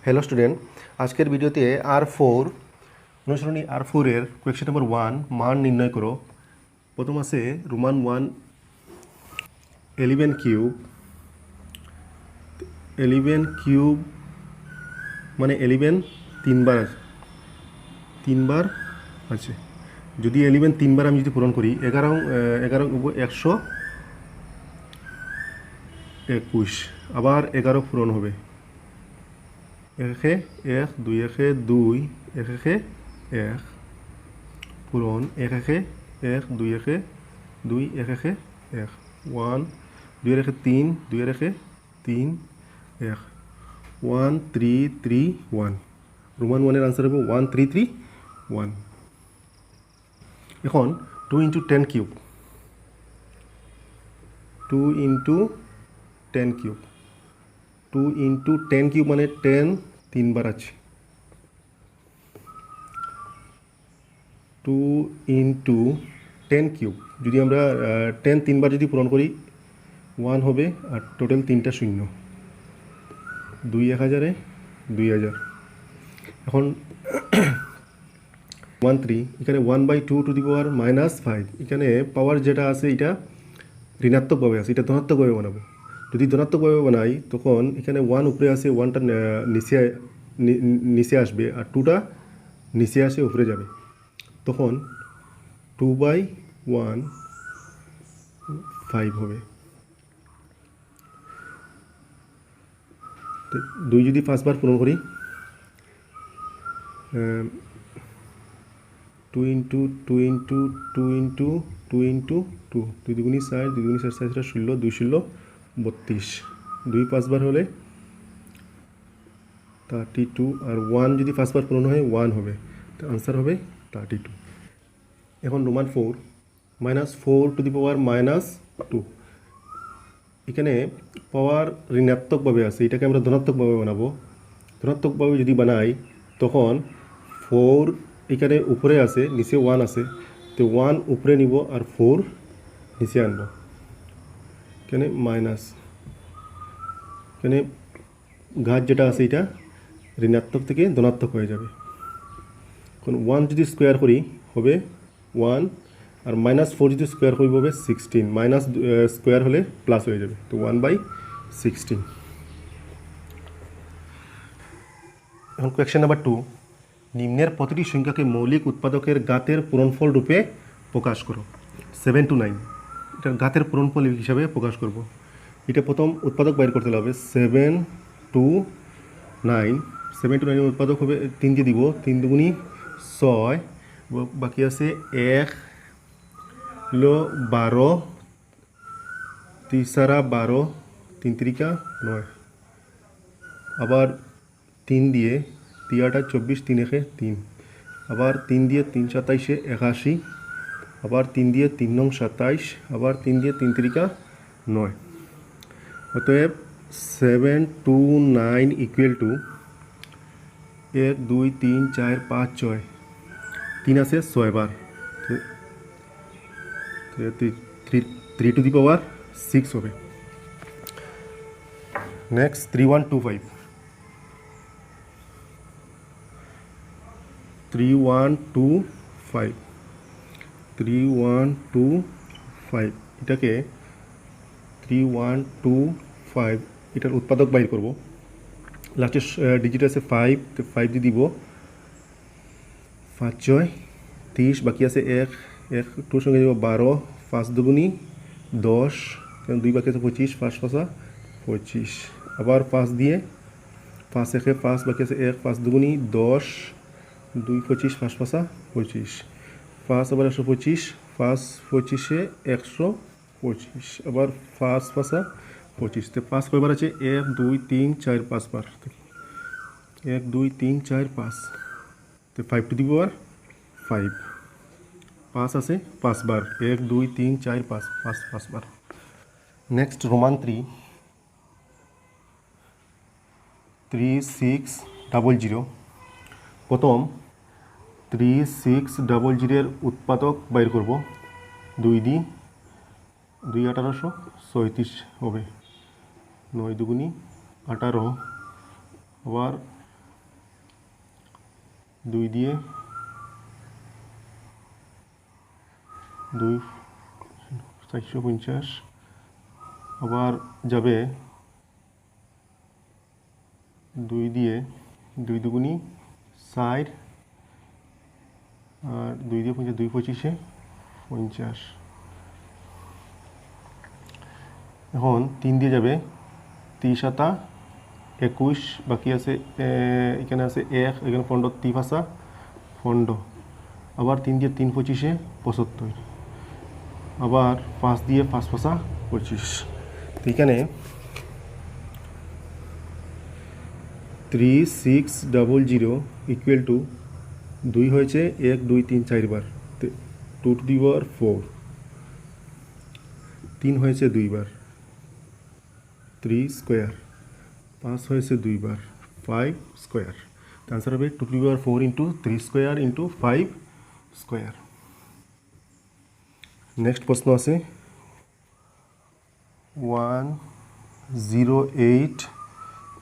Hello student, আজকের ভিডিওতে R4 অনুসরণী R4 এর কোয়েশ্চন নম্বর 1 মান নির্ণয় করো। প্রথম আছে রোমান 1 11 কিউব মানে 11 তিনবার আছে। যদি 11 তিনবার আমি যদি পূরণ করি 11 121, আবার 11 পূরণ হবে 1 1 2 1 2 1 1 পূরণ 1 1 2 1 2 1 1 1 2 1 3 2 1 3 1 1 3 3 1 রোমান 1 এর আনসার হবে 1 3 3 1। এখন 2 into 10 cube 2 into 10 cube 2 into 10 cube মানে 10 তিনবার আছে। 2 ইন্টু 10 কিউব যদি আমরা 10 তিনবার যদি পূরণ করি 1 হবে, আর টোটাল 3টা শূন্য, 2 1000 2000। এখন 13 এখানে 1/2 টু দি পাওয়ার -5, এখানে পাওয়ার যেটা আছে এটা ঋণাত্মকভাবে আছে, এটা ধনাত্মকভাবে বানাবো। যদি ধনাত্মকভাবে বানাই তখন এখানে 1 উপরে আসে, 1টা নিচে আসবে, আর 2টা নিচে আসে উপরে যাবে, তখন 2/1 5 হবে। 2 যদি 5 বার পূরণ করি 2 ইন্টু 2 ইন্টু 2 ইন্টু 2 ইন্টু 2 2 দুগুণি 4 2 দুগুণি 4 4 16 2 16 32, 2 5 বার হলে 32, আর 1 যদি 5 বার পূরণ হয় 1 হবে, তো আনসার হবে 32। এখন রোমান 4 -4 টু দি পাওয়ার -2, এখানে পাওয়ার ঋণাত্মকভাবে আছে, এটাকে আমরা ধনাত্মকভাবে বানাবো। ধনাত্মকভাবে যদি বানাই তখন 4 এখানে উপরে আছে, নিচে 1 আছে, তো 1 উপরে নিব আর 4 নিচে আনবো, এখানে মাইনাস, এখানে ঘাত যেটা আছে এটা ঋণাত্মক থেকে ধনাত্মক হয়ে যাবে। এখন 1 যদি স্কোয়ার করি হবে 1, আর -4 যদি স্কোয়ার করি হবে 16, মাইনাস স্কোয়ার হলে প্লাস হয়ে যাবে, তো 1/16। এখন কোয়েশ্চেন নাম্বার 2, নিম্নের প্রতিটি সংখ্যাকে মৌলিক উৎপাদকের ঘাতের পূরণফল রূপে প্রকাশ করো। 7 to 9 এটা ঘাতের পূরণফল হিসাবে প্রকাশ করব। এটা প্রথম উৎপাদক বাইর করতে হবে, 7 to 9 এর উৎপাদক হবে 3 দিয়ে দিব, 3 দুগুণি 6, বাকি আছে 1 হলো 12, 3 12, 3 3 9, আবার 3 দিয়ে 3 8 24, 3 1 3, আবার 3 দিয়ে 3 27 81, আবার 3 দিয়ে 3 9 27, আবার 3 দিয়ে 3 3 9। অতএব 7 to 9 ইকুয়াল টু 1 2 3 4 5 6, 3 আছে 6 বার, 3 টু দি পাওয়ার 6 হবে। নেক্সট 3125 3125 এটাকে 3125 এটার উৎপাদক বাইর করব। লাস্টের ডিজিট আছে 5, তো 5 দিয়ে দিব, 5 6 30, বাকি আছে 1 1 2 সঙ্গে দিব 12, 5 দুগুণি 10, 2 বাকি আছে 25, 5 5 25, আবার 5 দিয়ে 5 1 5, বাকি আছে 1, 5 দুগুণি 10, 2 25, 5 5 25, 5 আবার 125, 5 25 125, আবার 5 5 25, তো 5 কয়বার আছে 1 2 3 4 5 বার, 1 2 3 4 5, তো 5 টু দি পাওয়ার 5, 5 আছে 5 বার, 1 2 3 4 5 5 বার। নেক্সট রোমান 3600, প্রথম 3600 এর উৎপাদক বাইর করব। 2 দিয়ে 2 1836 হবে, 9 দুগুণি 18, আবার 2 দিয়ে 2 450 আবার যাবে 2 দিয়ে 2 দুগুনি 4 আর 2 দিয়ে 50 2 25 50 এখন 3 দিয়ে যাবে 3 7 21 বাকি আছে এখানে আছে 1 এখানে 15 3 5 15 আবার 3 দিয়ে 3 25 75 আবার 5 দিয়ে 5 5 25 তো এখানে 3600 ইকুয়াল টু 2 হয়েছে 1 2 3 4 বার 2 টু দি পাওয়ার 4 3 হয়েছে 2 বার 3 স্কোয়ার 5 হয়েছে 2 বার 5 স্কোয়ার তো আনসার হবে 2 to the power 4 into 3 square into 5 square. Next প্রশ্ন আছে 108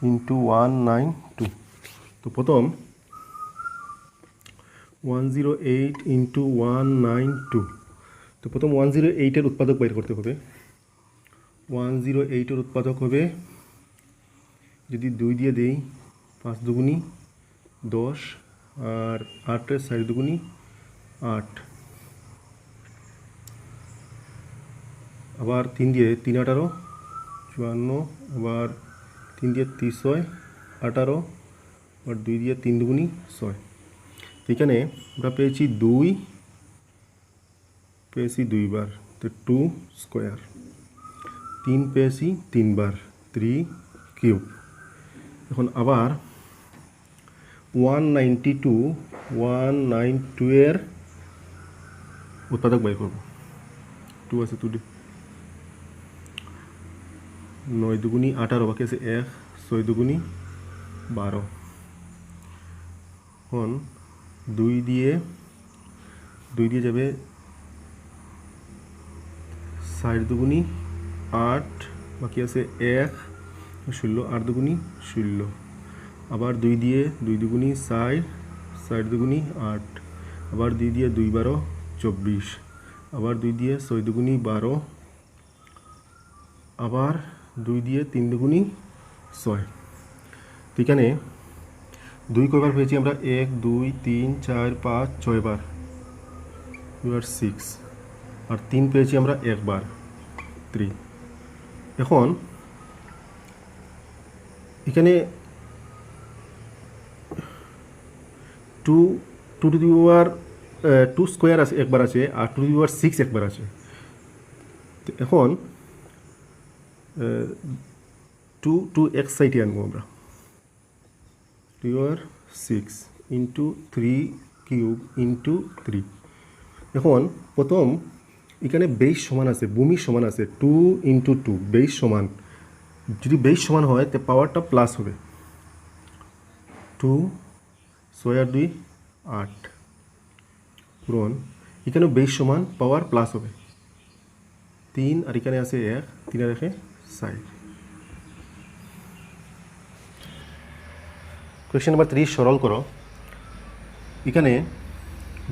ইন্টু 192 তো প্রথম 108 ইন্টু 192 তো প্রথম 108 এর উৎপাদক বের করতে হবে 108 এর উৎপাদক হবে যদি 2 দিয়ে দেই 5 দুগুনি 10 আর 8 এর 4 দুগুনি 8 আবার 3 দিয়ে 3 18 54 আবার 3 দিয়ে 30 হয় 18 আর 2 দিয়ে 3 দুগুনি 6 এখানে আমরা পেয়েছি 2 বার তো 2 স্কোয়ার 3 পেয়েছি 3 বার 3 কিউব এখন আবার 192 এর উৎপাদক বের করব 2 আছে 2 9 দুগুনি 18 বাকি আছে 1 6 দুগুনি 12 এখন 2 দিয়ে যাবে 4 দুগুনি 8 বাকি আছে 1 16 8 দুগুনি 16 আবার 2 দিয়ে 2 দুগুনি 4 4 দুগুনি 8 আবার 2 দিয়ে 2 12 24 আবার 2 দিয়ে 6 দুগুনি 12 আবার 2 দিয়ে 3 দুগুনি 6 তো এখানে 2 কয়বার পেয়েছি আমরা 1 2 3 4 5 6 বার 6 আর 3 পেয়েছি আমরা 1 বার 3 এখন এখানে 2 টু দি পাওয়ার 2 স্কোয়ার আছে একবার আছে আর 2 টু দি পাওয়ার 6 একবার আছে তো এখন 2 এক সাইডে আনবো আমরা 2 পাওয়ার 6 ইন্টু 3 কিউব ইন্টু 3 এখন প্রথম এখানে বেস সমান আছে ভূমি সমান আছে 2 ইন্টু 2 বেস সমান যদি বেস সমান হয় তো পাওয়ারটা প্লাস হবে 2 6 আর 2 8 পূরণ এখানে বেস সমান পাওয়ার প্লাস হবে 3 আর এখানে আছে 1 3 আর 1 4 কোয়েশ্চেন নাম্বার 3 সরল করো এখানে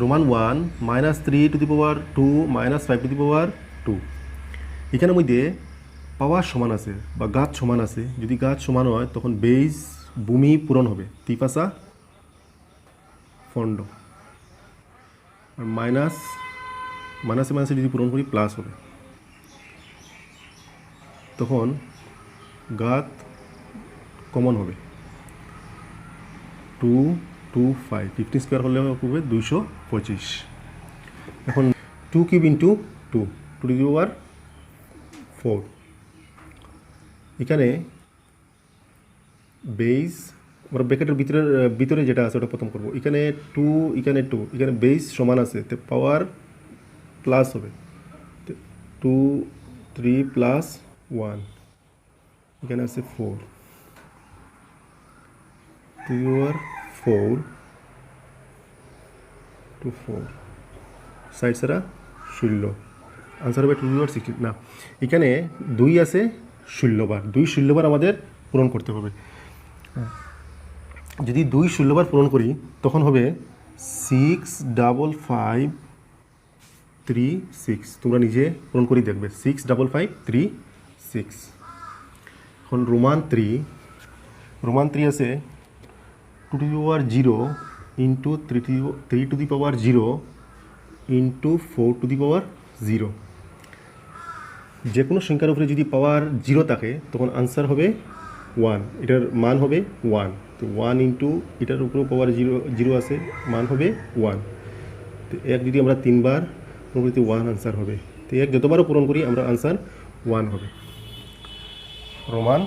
Roman 1 -3 to the power 2 -5 to the power 2 এখানের মধ্যে পাওয়ার সমান আছে বা গাত সমান আছে যদি গাত সমান হয় তখন বেস ভূমি পূরণ হবে 3 5 15 আর মাইনাসে যদি পূরণ করি প্লাস হবে তখন গাত কমন হবে 2 2 5 15 স্কোয়ার হলে হবে 225 এখন 2 cube into 2 to the power 4 এখানে বেস আমরা ব্র্যাকেটের ভিতরে যেটা আছে ওটা প্রথম করব এখানে 2 এখানে 2 এখানে বেস সমান আছে তো পাওয়ার প্লাস হবে 2 3 প্লাস 1 এখানে আছে 4 2 পাওয়ার 4 টু 4 সাইড সারা 16 আনসার হবে 2 পাওয়ার 16 না এখানে 2 আছে 16 বার 2 16 বার আমাদের পূরণ করতে হবে যদি 2 16বার পূরণ করি তখন হবে 65536। তোমরা নিজে পূরণ করে দেখবে 65536। এখন রোমান 3 আছে 2 to the power 0 into 3 to the power 0 into 4 to the power 0। যে কোনো সংখ্যার উপরে যদি পাওয়ার 0 থাকে তখন আনসার হবে 1, এটার মান হবে 1। তো 1 ইন্টু এটার উপরেও পাওয়ার 0 আছে, মান হবে 1। তো 1 যদি আমরা 3বার পূরণ করি তো 1 আনসার হবে। তো 1 যতবারও পূরণ করি আমরা আনসার 1 হবে। রোমান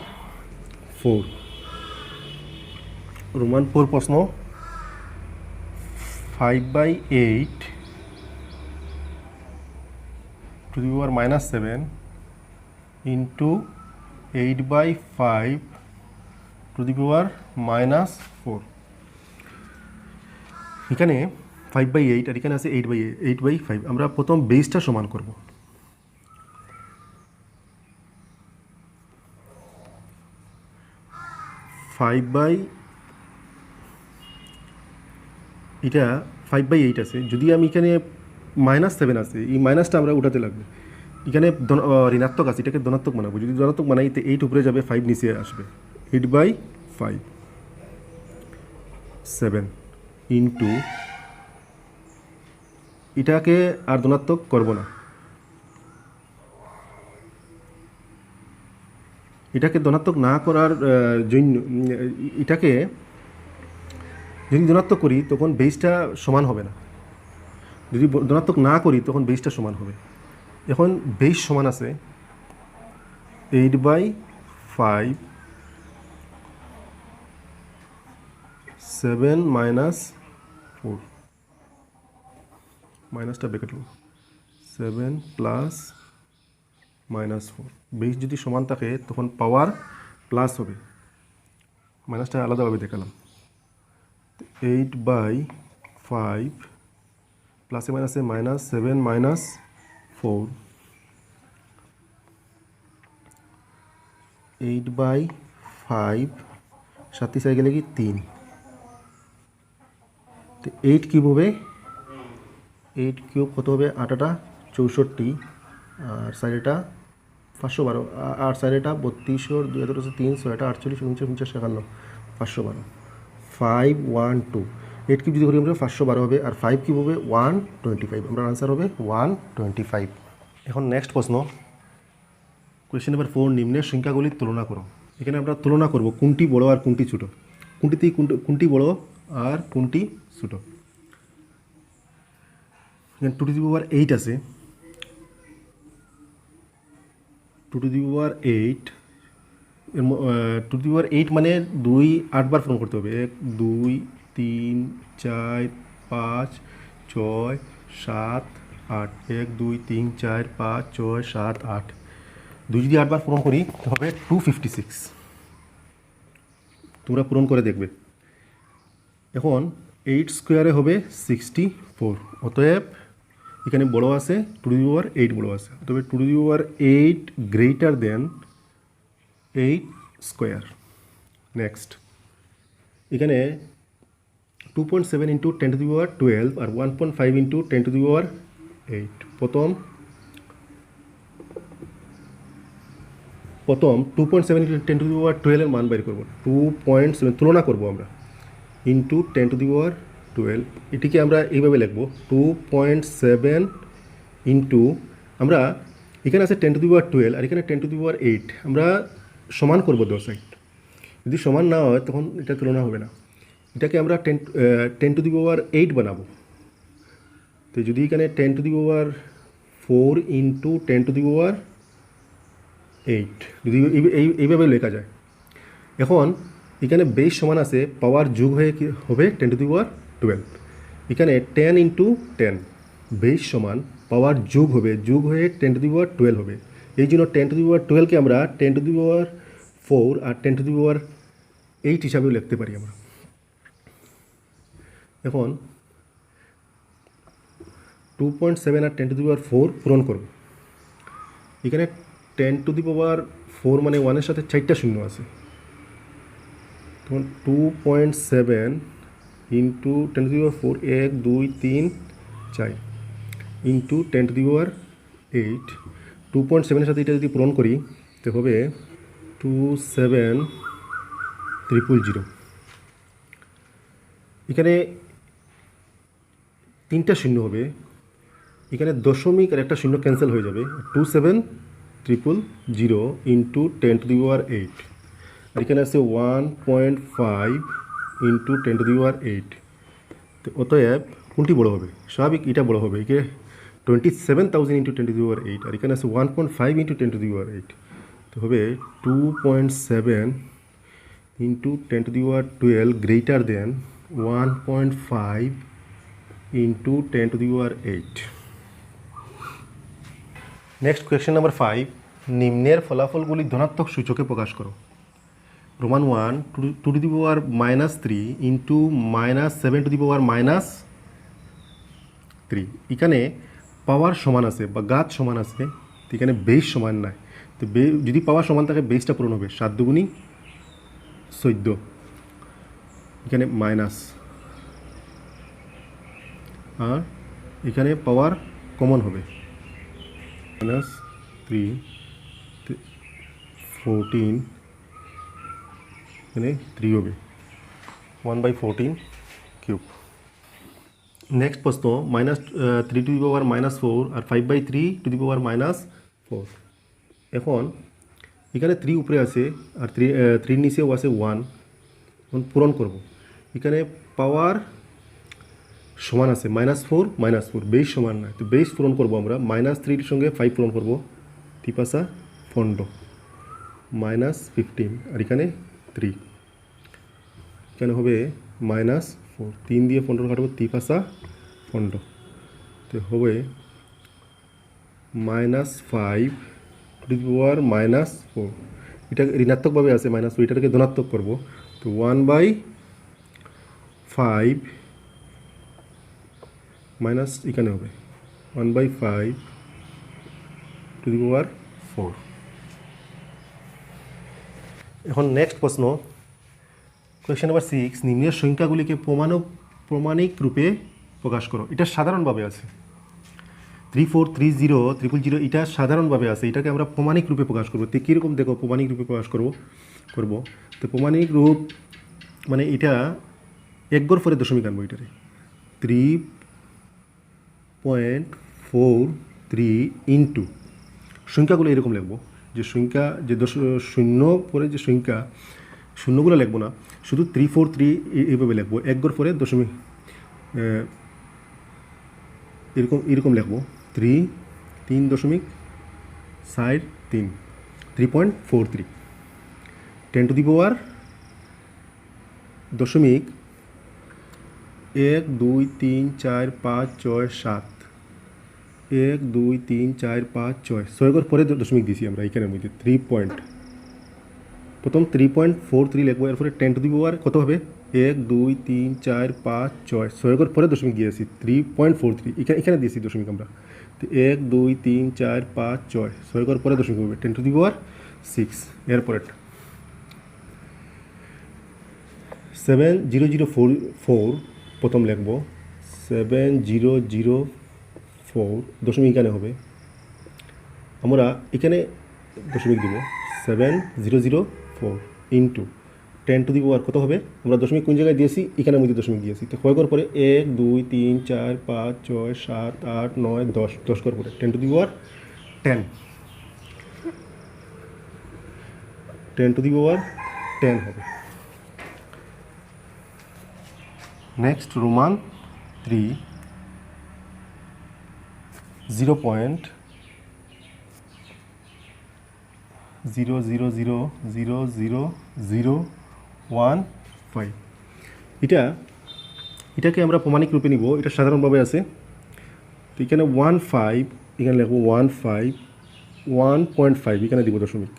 4 প্রশ্ন 5/8 to the power -7 into 8/5 to the power -4। এখানে 5/8 আর এখানে আছে 8/5। আমরা প্রথম বেসটা সমান করব। এটা 5/8 আছে, যদি আমি এখানে -7 আছে, এই মাইনাসটা আমরা উঠাতে লাগবে। এখানে ঋণাত্মক আছে, এটাকে ধনাত্মক বানাবো। যদি ধনাত্মক বানাই তো 8 উপরে যাবে, 5 নিচে আসবে। 8/5 7 ইন্টু এটাকে আর ধনাত্মক করব না, এটাকে ধনাত্মক না করার জন্য এটাকে যদি ধনাত্মক করি তখন বেসটা সমান হবে না। যদি ধনাত্মক না করি তখন বেসটা সমান হবে। এখন বেস সমান আছে 8/5 7 -4, মাইনাসটা ব্র্যাকেট 7 প্লাস -4। বেস যদি সমান থাকে তখন পাওয়ার প্লাস হবে, মাইনাসটা আলাদাভাবে দেখালাম। 8/5 প্লাসে মাইনাসে -7 -4 8/5 7 সাই গেলে কি 3। তো 8 কিউব হবে, 8 কিউব কত হবে 8 64 আর সাইডেটা 512 আর সাইডেটা 32 2 3 6 48 49 50 51 512 512। 8 কিউব যদি করি আমরা 512 হবে, আর 5 কিউব হবে 125। আমরা আনসার হবে 125। এখন নেক্সট প্রশ্ন কোয়েশ্চেন নাম্বার 4, নিম্নের সংখ্যাগুলির তুলনা করো। এখানে আমরা তুলনা করব কোনটি বড় আর কোনটি ছোট, কোনটি বড় আর কোনটি ছোট। এখানে 2 টু দি পাওয়ার 8 আছে, 2 to the power 8 2 to the power 8 মানে 2 8বার পূরণ করতে হবে। 1 2 3 4 5 6 7 8 1 2 3 4 5 6 7 8। 2 যদি 8বার পূরণ করি তো হবে 256। তোমরা পূরণ করে দেখবে। এখন 8 স্কোয়ারে হবে 64। অতএব এখানে বড় আছে 2 টু দি পাওয়ার 8 বড় আছে, তবে 2 to the power 8 greater than 8 square. Next এখানে 2.7 ইন্টু 10 টু দি পাওয়ার 12 আর 1.5 ইন্টু 10 টু দি পাওয়ার 8। প্রথম 2.7 ইন্টু 10 টু দি পাওয়ার 12 এর মান বের করবো। 2.7 তুলনা করবো আমরা ইন্টু 10 টু দি পাওয়ার 12। এটিকে আমরা এইভাবে লিখবো 2.7 ইন্টু, আমরা এখানে আছে 10 টু দি পাওয়ার 12 আর এখানে 10 টু দি পাওয়ার 8। আমরা সমান করবো 2 সাইড। যদি সমান না হয় তখন এটা তুলনা হবে না। এটাকে আমরা 10 টু দি পাওয়ার 8 বানাবো। তো যদি এখানে 10 to the power 4 into 10 to the power 8 যদি এইভাবে লেখা যায়। এখন এখানে বেস সমান আছে, পাওয়ার যোগ হয়ে কি হবে 10 টু দি পাওয়ার 12। এখানে 10 ইন্টু 10 বেস সমান পাওয়ার যোগ হবে, যোগ হয়ে 10 টু দি পাওয়ার 12 হবে। এই জন্য 10 টু দি পাওয়ার 12কে আমরা 10 to the power 4 R 10 to the power 8 হিসাবেও লিখতে পারি আমরা। এখন 2.7 আর 10 টু দি পাওয়ার 4 পূরণ করব। এখানে 10 টু দি পাওয়ার 4 মানে 1 এর সাথে 4টা শূন্য আছে। তখন 2.7 ইন্টু 10⁴ 1 2 3 4 ইন্টু 10⁸ 2.7-এর সাথে এটা যদি পূরণ করি তো হবে 27,000। এখানে 3টা শূন্য হবে, এখানে দশমিক আর একটা শূন্য ক্যান্সেল হয়ে যাবে। 27,000 ইন্টু 10⁸ আর এখানে আছে 1.5 ইন্টু 10⁸। তো অতএব কোনটি বড় হবে? স্বাভাবিক এটা বড় হবে। এখানে 27,000 ইন্টু 10⁸ আর এখানে আছে 1.5 ইন্টু 10⁸। তো হবে 2.7 into 10⁻12 greater than 1.5 into 10⁸। Next question number 5, নিম্নের ফলাফলগুলি ধনাত্মক সূচকে প্রকাশ করো। রোমান 1 2⁻³ ইন্টু -7⁻³ এখানে পাওয়ার সমান আছে বা গাত সমান আছে, তো এখানে বেস সমান নাই। তো যদি পাওয়ার সমান থাকে বেসটা পূরণ হবে। 7 দুগুণী 14, এখানে মাইনাস, আর এখানে পাওয়ার কমন হবে -3 14, এখানে 3 হবে 1/14 কিউব। নেক্সট প্রশ্ন -3⁻⁻4 আর 5/3⁻⁻4। এখন এখানে 3 উপরে আছে আর 3 নিচেও আছে 1, এখন পূরণ করব। এখানে পাওয়ার সমান আছে -4 -4, বেস সমান নয়, তো বেস পূরণ করবো আমরা। -3 সঙ্গে 5 পূরণ করবো, 3 15 -15 আর এখানে 3, এখানে হবে -4, 3 দিয়ে 15 কাটবো, 3 15, তো হবে -5⁻⁻4। এটা ঋণাত্মকভাবে আছে -4, এটাকে ধনাত্মক করবো। তো 1/5 মাইনাস এখানে হবে 1/5⁴। এখন নেক্সট প্রশ্ন, কোয়েশ্চেন নাম্বার 6, নিম্নের সংখ্যাগুলিকে প্রমাণিক রূপে প্রকাশ করো। এটা সাধারণভাবে আছে 3430 এটা সাধারণভাবে আছে, এটাকে আমরা প্রমাণিক রূপে প্রকাশ করবো। তো কীরকম দেখো প্রমাণিক রূপে প্রকাশ করব। তো প্রমাণিক রূপ মানে এটা 1 গড় পরে দশমিক আনবো। এটারে 3.43 ইন্টু সংখ্যাগুলো এরকম লিখবো, যে সংখ্যা যে শূন্য পরে যে সংখ্যা, শূন্যগুলো লিখবো না, শুধু 343 এইভাবে লিখবো। 1 গড় পরে দশমিক এরকম লিখবো 3.43 3.43 10⁻⁻⁴ দশমিক 1 2 3 4 5 6 7 1 2 3 4 5 6 6 ঘর পরে দশমিক দিয়েছি আমরা এখানের মধ্যে। প্রথম 3.43 লিখবো, এরপরে 10⁻⁻ কত হবে 1 2 3 4 5 6 6 ঘর পরে দশমিক দিয়েছি 3.43, এখানে দিয়েছি দশমিক আমরা। তো 1 2 3 4 5 6 6 ঘর পরে দশমিক হবে 10⁻6। এরপরে 7004 প্রথম লিখবো, 7004 দশমিক এখানে হবে, আমরা এখানে দশমিক দিব 7004 ইন্টু 10⁻⁻ কত হবে, আমরা দশমিক কোন জায়গায় দিয়েছি, এখানের মধ্যে দশমিক দিয়েছি। তো কয় ঘর পরে 1 2 3 4 5 6 7 8 9 10 10 ঘর পরে 10⁻10 10⁻10 হবে। নেক্সট রোমান 3 0.0000015 এটাকে আমরা প্রমাণিক রূপে নিব। এটা সাধারণভাবে আছে, তো এখানে 15 এখানে লিখবো 15 1.5 এখানে দিব দশমিক।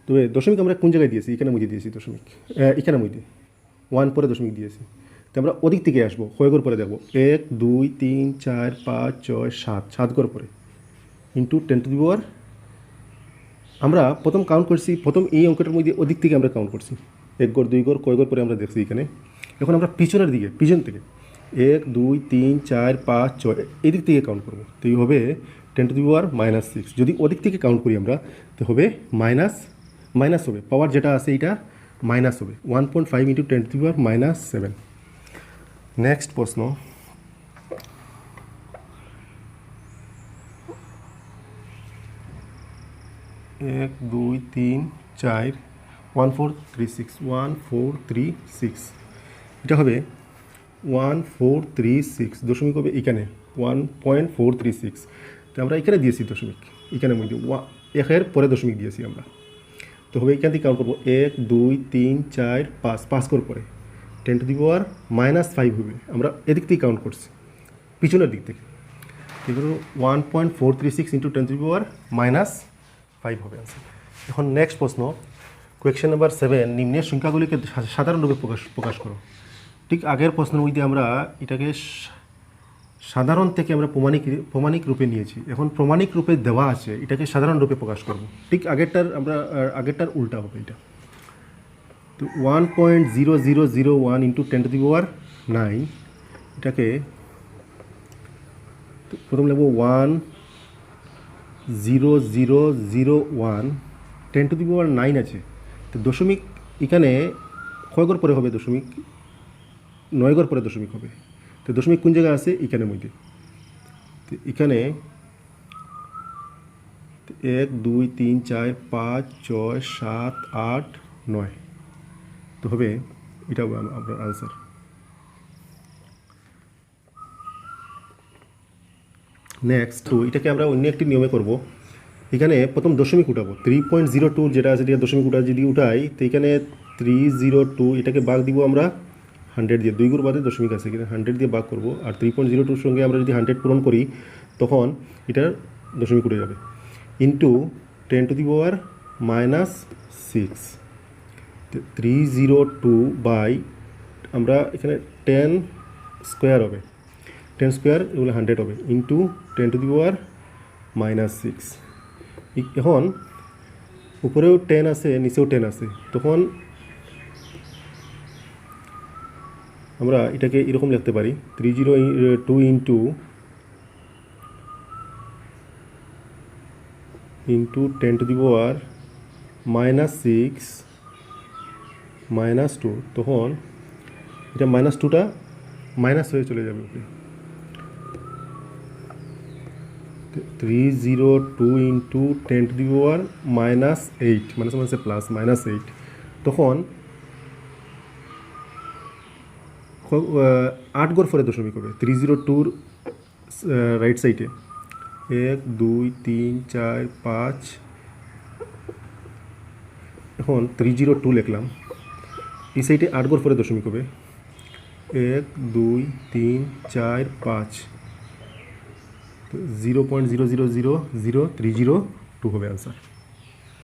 তো দশমিক আমরা কোন জায়গায় দিয়েছি, এখানে মধ্যে দিয়েছি দশমিক, এখানে মধ্যে 1 পরে দশমিক দিয়েছি। তো আমরা ওদিক থেকে আসবো, কয় ঘর পরে দেখবো 1 2 3 4 5 6 7 7 ঘর পরে ইন্টু 10⁻ আমরা প্রথম কাউন্ট করছি, প্রথম এই অঙ্কটার মধ্যে ওদিক থেকে আমরা কাউন্ট করছি, 1 ঘর 2 ঘর কয় ঘর পরে আমরা দেখছি এখানে। এখন আমরা পিছনের দিকে, পিছন থেকে 1 2 3 4 5 6 এই দিক থেকে কাউন্ট করবো। তো এই হবে 10 টু দি পাওয়ার -6। যদি ওদিক থেকে কাউন্ট করি আমরা, তো হবে মাইনাস হবে, পাওয়ার যেটা আছে এটা মাইনাস হবে, 1.5 into 10 to the power -7। Next প্রশ্ন, 1 2 3 4 1436 এটা হবে 1436, দশমিক হবে এখানে 1.436। তো আমরা এখানে দিয়েছি দশমিক, এখানের মধ্যে একের পরে দশমিক দিয়েছি আমরা। তো হবে এখান থেকে কাউন্ট করবো 1 2 3 4 5, 5 করে পরে 10 টু দি পাওয়ার -5 হবে। আমরা এদিক থেকে কাউন্ট করছি, পিছনের দিক থেকে। এগুলো 1.436 ইন্টু 10 টু দি পাওয়ার -5 হবে আনসার। এখন নেক্সট প্রশ্ন, কোয়েশ্চেন নাম্বার 7, নিম্নের সংখ্যাগুলিকে সাধারণ রূপে প্রকাশ করো। ঠিক আগের প্রশ্নের মধ্যে আমরা এটাকে সাধারণ থেকে আমরা প্রমাণিক রূপে নিয়েছি, এখন প্রমাণিক রূপে দেওয়া আছে, এটাকে সাধারণ রূপে প্রকাশ করব। ঠিক আগেরটার উল্টা হবে এটা। তো 1.0001 ইন্টু 10 টু দি পাওয়ার 9, এটাকে প্রথম লিখব 10001, 10 টু দি পাওয়ার 9 আছে। তো দশমিক এখানে কয় ঘর পরে হবে, দশমিক 9 ঘর পরে দশমিক হবে। তো দশমিক কোন জায়গায় আছে, এখানের মধ্যে। তো এখানে 1 2 3 4 5 6 7 8 9, তো হবে এটা হবে আপনার আনসার। নেক্সট, তো এটাকে আমরা অন্য একটি নিয়মে করব। এখানে প্রথম দশমিক উঠাবো, 3.02 যেটা আছে এটা দশমিক যদি উঠাই, তো এখানে 302, এটাকে ভাগ দিব আমরা 100 দিয়ে, 2 ঘর বাদে দশমিক আছে এখানে, 100 দিয়ে ভাগ করবো। আর 3.02 সঙ্গে আমরা যদি 100 পূরণ করি, তখন এটার দশমিক উঠে যাবে, into 10 to the power -6। 302 by, আমরা এখানে 10 স্কোয়ার হবে, 10 স্কোয়ার এগুলো 100 হবে, ইন্টু 10 টু দি পাওয়ার -6। এখন উপরেও 10 আছে, নিচেও 10 আছে, তখন আমরা এটাকে এরকম লিখতে পারি, 302 ইন্টু 10 টু দি পাওয়ার -6 -2, তখন এটা -2টা মাইনাস হয়ে চলে যাবে উপরে। 302 ইন্টু 10 টু দি পাওয়ার -8, মানে প্লাস -8, তখন 8 ঘর পরে দশমিক হবে 302 রাইট সাইডে, 1 2 3 4 5, এখন 302 লিখলাম, এই সাইডে 8 ঘর পরে দশমিক হবে 1 2 3 4 5, 0.00000302 হবে আনসার।